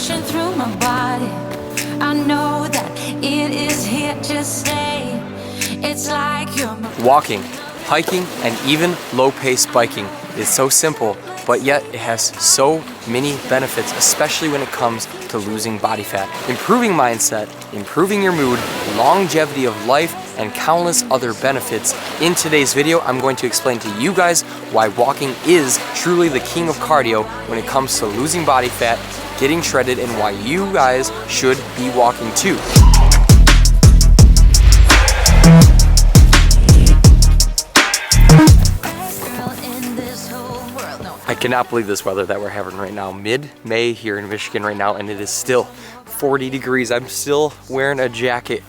rushing through my body. I know that it is here to stay. It's like you're walking, hiking, and even low-pace biking is so simple, but yet it has so many benefits, especially when it comes to losing body fat, improving mindset, improving your mood, longevity of life, and countless other benefits. In today's video, I'm going to explain to you guys why walking is truly the king of cardio when it comes to losing body fat, getting shredded, and why you guys should be walking too. I cannot believe this weather that we're having right now. Mid-May here in Michigan right now, and it is still 40 degrees. I'm still wearing a jacket,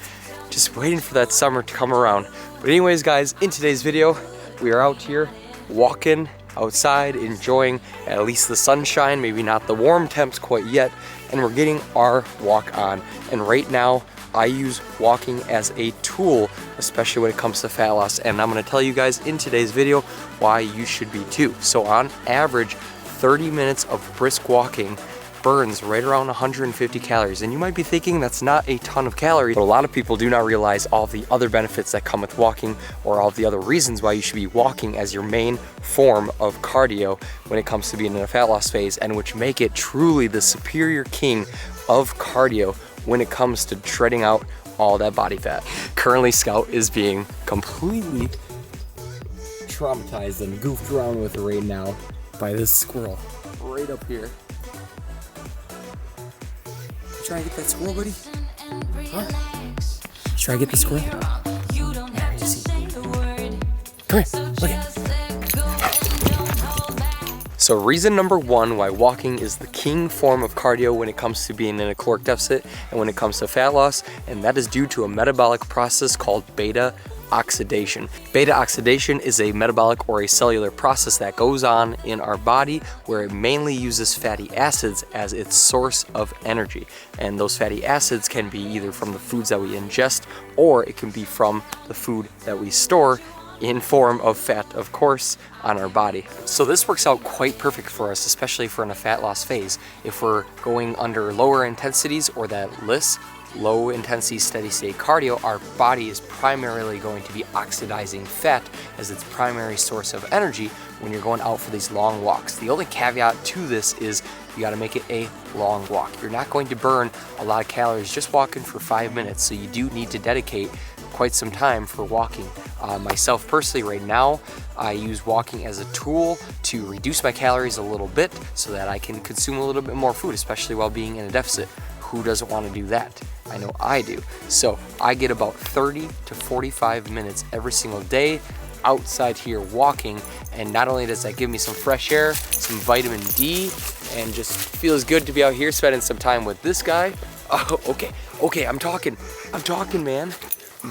just waiting for that summer to come around. But anyways, guys, in today's video, we are out here walking outside, enjoying at least the sunshine, maybe not the warm temps quite yet, and we're getting our walk on. And right now, I use walking as a tool, especially when it comes to fat loss, and I'm going to tell you guys in today's video why you should be too. So on average, 30 minutes of brisk walking burns right around 150 calories, and you might be thinking that's not a ton of calories, but a lot of people do not realize all the other benefits that come with walking, or all the other reasons why you should be walking as your main form of cardio when it comes to being in a fat loss phase, and which make it truly the superior king of cardio when it comes to shredding out all that body fat. Currently, Scout is being completely traumatized and goofed around with right now by this squirrel right up here. You trying to get that squirrel, buddy? Huh? You trying to get the squirrel? Come here, look at. So reason number one why walking is the king form of cardio when it comes to being in a caloric deficit and when it comes to fat loss, and that is due to a metabolic process called beta oxidation. Beta oxidation is a metabolic or a cellular process that goes on in our body where it mainly uses fatty acids as its source of energy. And those fatty acids can be either from the foods that we ingest, or it can be from the food that we store in form of fat, of course, on our body. So this works out quite perfect for us, especially if we're in a fat loss phase. If we're going under lower intensities or that LISS, low intensity steady state cardio, our body is primarily going to be oxidizing fat as its primary source of energy when you're going out for these long walks. The only caveat to this is you got to make it a long walk. You're not going to burn a lot of calories just walking for 5 minutes, so you do need to dedicate quite some time for walking. Myself personally right now, I use walking as a tool to reduce my calories a little bit so that I can consume a little bit more food, especially while being in a deficit. Who doesn't want to do that? I know I do. So I get about 30 to 45 minutes every single day outside here walking, and not only does that give me some fresh air, some vitamin D, and just feels good to be out here spending some time with this guy. Oh, okay, I'm talking, man.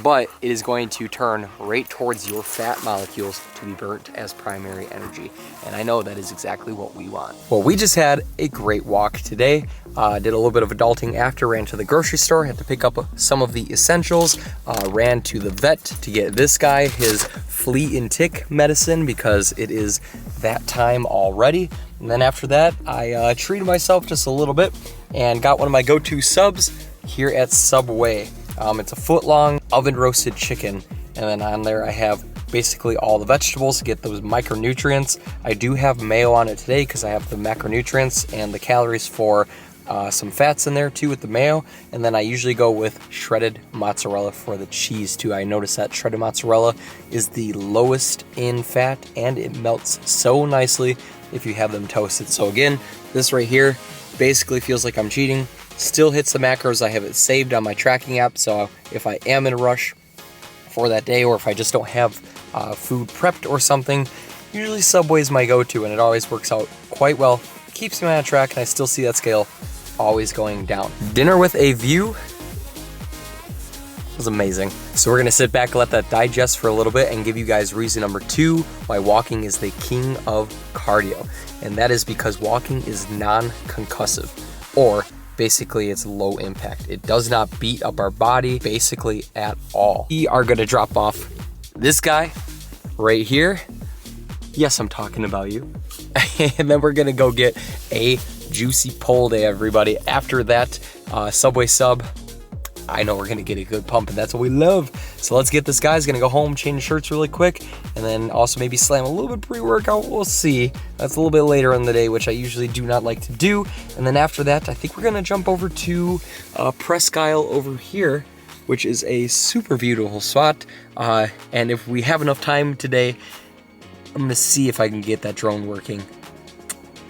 But it is going to turn right towards your fat molecules to be burnt as primary energy. And I know that is exactly what we want. Well, we just had a great walk today. Did a little bit of adulting after, ran to the grocery store, had to pick up some of the essentials, ran to the vet to get this guy his flea and tick medicine because it is that time already. And then after that, I treated myself just a little bit and got one of my go-to subs here at Subway. It's a foot-long oven roasted chicken, and then on there I have basically all the vegetables to get those micronutrients. I do have mayo on it today because I have the macronutrients and the calories for some fats in there too with the mayo, and then I usually go with shredded mozzarella for the cheese too. I noticed that shredded mozzarella is the lowest in fat and it melts so nicely if you have them toasted. So again, this right here basically feels like I'm cheating. Still hits the macros. I have it saved on my tracking app, so if I am in a rush for that day, or if I just don't have food prepped or something, usually Subway's my go-to, and it always works out quite well. Keeps me on track, and I still see that scale always going down. Dinner with a view was amazing. So we're gonna sit back and let that digest for a little bit and give you guys reason number two why walking is the king of cardio. And that is because walking is non-concussive, or basically it's low impact. It does not beat up our body basically at all. We are gonna drop off this guy right here Yes, I'm talking about you. And then we're gonna go get a juicy pole day, everybody. After that Subway sub, I know we're gonna get a good pump, and that's what we love. So let's get this, guys. Gonna go home, change shirts really quick, and then also maybe slam a little bit pre-workout. We'll see. That's a little bit later in the day, which I usually do not like to do. And then after that, I think we're gonna jump over to Presque Isle over here, which is a super beautiful spot. And if we have enough time today, I'm gonna see if I can get that drone working.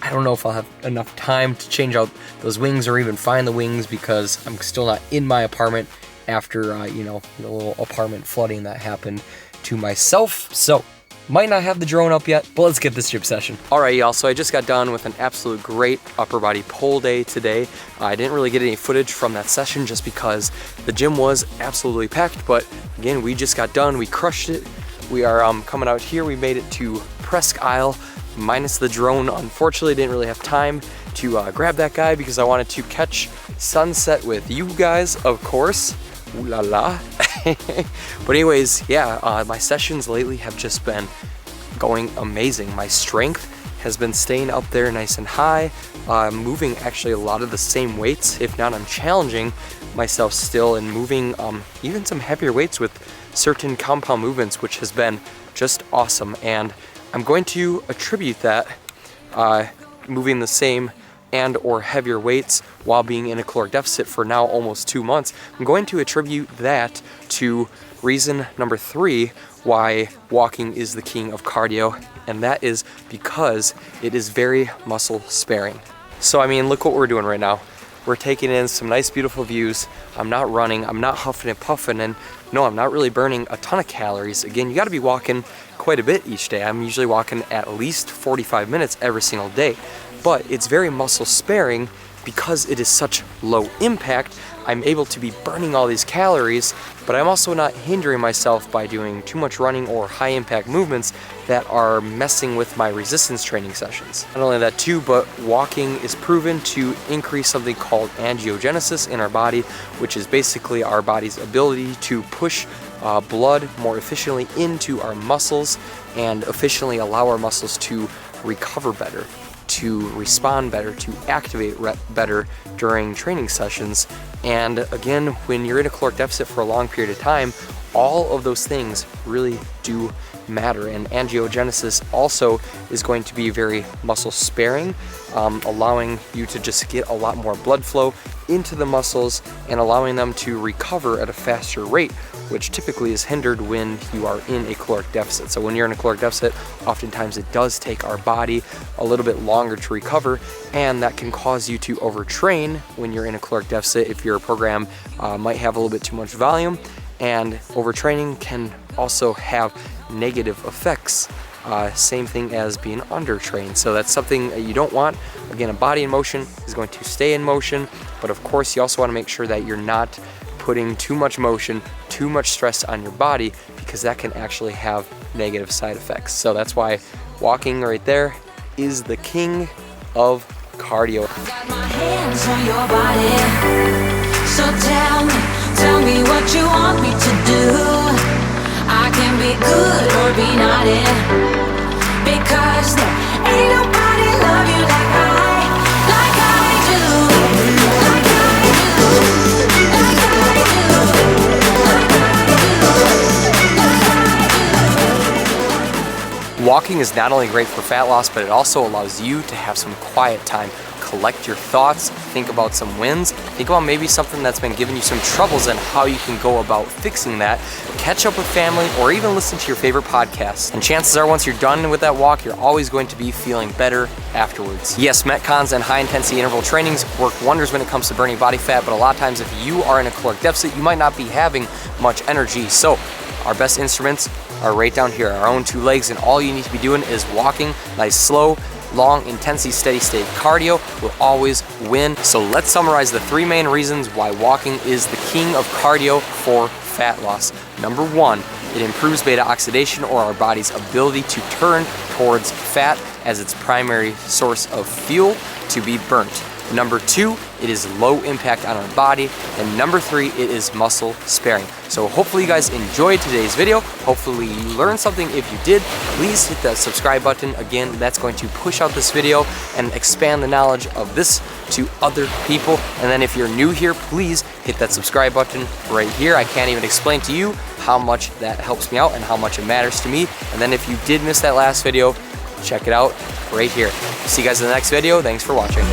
I don't know if I'll have enough time to change out those wings or even find the wings, because I'm still not in my apartment after, you know, the little apartment flooding that happened to myself. So, might not have the drone up yet, but let's get this gym session. All right, y'all, so I just got done with an absolute great upper body pole day today. I didn't really get any footage from that session just because the gym was absolutely packed, but again, we just got done, we crushed it. We are coming out here. We made it to Presque Isle, minus the drone. Unfortunately, didn't really have time to grab that guy because I wanted to catch sunset with you guys, of course. Ooh la la. But anyways, yeah, my sessions lately have just been going amazing. My strength has been staying up there nice and high. Moving actually a lot of the same weights. If not, I'm challenging myself still and moving even some heavier weights with certain compound movements, which has been just awesome. And I'm going to attribute that moving the same and or heavier weights while being in a caloric deficit for now almost 2 months. I'm going to attribute that to reason number 3 why walking is the king of cardio, and that is because it is very muscle sparing. So I mean, look what we're doing right now. We're taking in some nice beautiful views. I'm not running, I'm not huffing and puffing, and no, I'm not really burning a ton of calories. Again, you gotta be walking quite a bit each day. I'm usually walking at least 45 minutes every single day, but it's very muscle sparing because it is such low impact. I'm able to be burning all these calories, but I'm also not hindering myself by doing too much running or high impact movements that are messing with my resistance training sessions. Not only that too, but walking is proven to increase something called angiogenesis in our body, which is basically our body's ability to push blood more efficiently into our muscles and efficiently allow our muscles to recover better, to respond better, to activate better during training sessions. And again, when you're in a caloric deficit for a long period of time, all of those things really do matter. And angiogenesis also is going to be very muscle sparing, allowing you to just get a lot more blood flow into the muscles and allowing them to recover at a faster rate, which typically is hindered when you are in a caloric deficit. So when you're in a caloric deficit, oftentimes it does take our body a little bit longer to recover, and that can cause you to overtrain when you're in a caloric deficit if your program might have a little bit too much volume. And overtraining can also have negative effects. Same thing as being undertrained. So that's something that you don't want. Again, a body in motion is going to stay in motion, but of course you also want to make sure that you're not putting too much motion, too much stress on your body, because that can actually have negative side effects. So that's why walking right there is the king of cardio. Got my hands on your body, so tell me what you want me to do. I can be good or be naughty, because there ain't nobody love you like I do, like I do, like I do, like I do. Walking is not only great for fat loss, but it also allows you to have some quiet time. Collect your thoughts, think about some wins, think about maybe something that's been giving you some troubles and how you can go about fixing that, catch up with family, or even listen to your favorite podcasts. And chances are once you're done with that walk, you're always going to be feeling better afterwards. Yes, Metcons and high intensity interval trainings work wonders when it comes to burning body fat, but a lot of times if you are in a caloric deficit, you might not be having much energy. So our best instruments are right down here, our own 2 legs, and all you need to be doing is walking nice, slow, long intensity, steady state cardio will always win. So let's summarize the 3 main reasons why walking is the king of cardio for fat loss. Number 1, it improves beta oxidation, or our body's ability to turn towards fat as its primary source of fuel to be burnt. Number 2, it is low impact on our body. And number 3, it is muscle sparing. So hopefully you guys enjoyed today's video. Hopefully you learned something. If you did, please hit that subscribe button. Again, that's going to push out this video and expand the knowledge of this to other people. And then if you're new here, please hit that subscribe button right here. I can't even explain to you how much that helps me out and how much it matters to me. And then if you did miss that last video, check it out right here. See you guys in the next video. Thanks for watching.